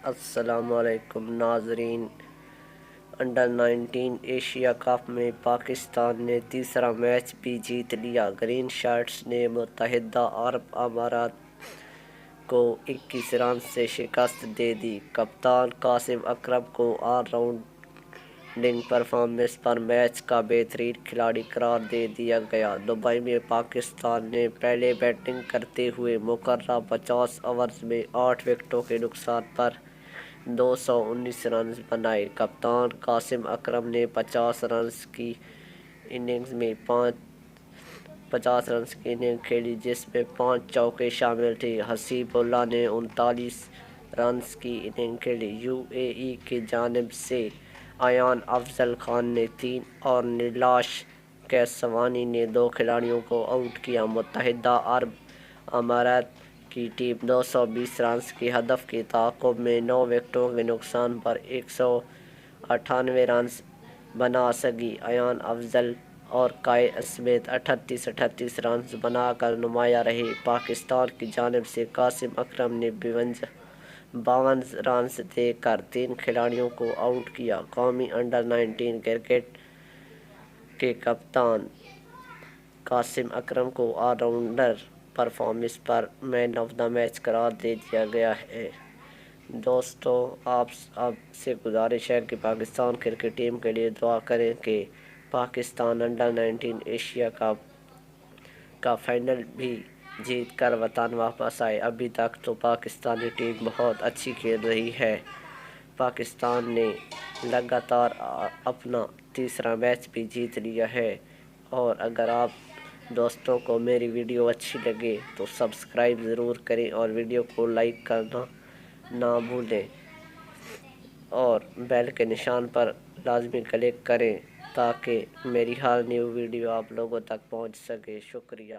السلام علیکم ناظرین۔ انڈر-19 ایشیا کپ میں پاکستان نے تیسرا میچ بھی جیت لیا۔ گرین شرٹس نے متحدہ عرب امارات کو 21 رنز سے شکست دے دی۔ کپتان قاسم اکرم کو آل راؤنڈنگ پرفارمنس پر میچ کا بہترین کھلاڑی قرار دے دیا گیا۔ دبئی میں پاکستان نے پہلے بیٹنگ کرتے ہوئے مقررہ 50 اوورز میں 8 وکٹوں کے نقصان پر 219 رنز بنائے۔ کپتان قاسم اکرم نے 50 رنز کی اننگز کھیلی جس میں 5 چوکے شامل تھے۔ حسیب اللہ نے 39 رنز کی اننگ کھیلی۔ یو اے ای کی جانب سے ایان افضل خان نے 3 اور نیلاش کیسوانی نے 2 کھلاڑیوں کو آؤٹ کیا۔ متحدہ عرب امارات کی ٹیم 220 رنز کے ہدف کے تعاقب میں 9 وکٹوں کے نقصان پر 198 رنز بنا سکی۔ ایان افضل اور کائے اسمتھ 38 رنز بنا کر نمایاں رہے۔ پاکستان کی جانب سے قاسم اکرم نے 52 رنز دے کر 3 کھلاڑیوں کو آؤٹ کیا۔ قومی انڈر-19 کرکٹ کے کپتان قاسم اکرم کو آل راؤنڈر پرفارمنس پر مین آف دا میچ قرار دے دیا گیا ہے۔ دوستو، آپ سے گزارش ہے کہ پاکستان کرکٹ ٹیم کے لیے دعا کریں کہ پاکستان انڈر-19 ایشیا کپ کا فائنل بھی جیت کر وطن واپس آئے۔ ابھی تک تو پاکستانی ٹیم بہت اچھی کھیل رہی ہے۔ پاکستان نے لگاتار اپنا تیسرا میچ بھی جیت لیا ہے۔ اور اگر آپ دوستوں کو میری ویڈیو اچھی لگے تو سبسکرائب ضرور کریں اور ویڈیو کو لائک کرنا نہ بھولیں اور بیل کے نشان پر لازمی کلک کریں تاکہ میری ہر نیو ویڈیو آپ لوگوں تک پہنچ سکے۔ شکریہ۔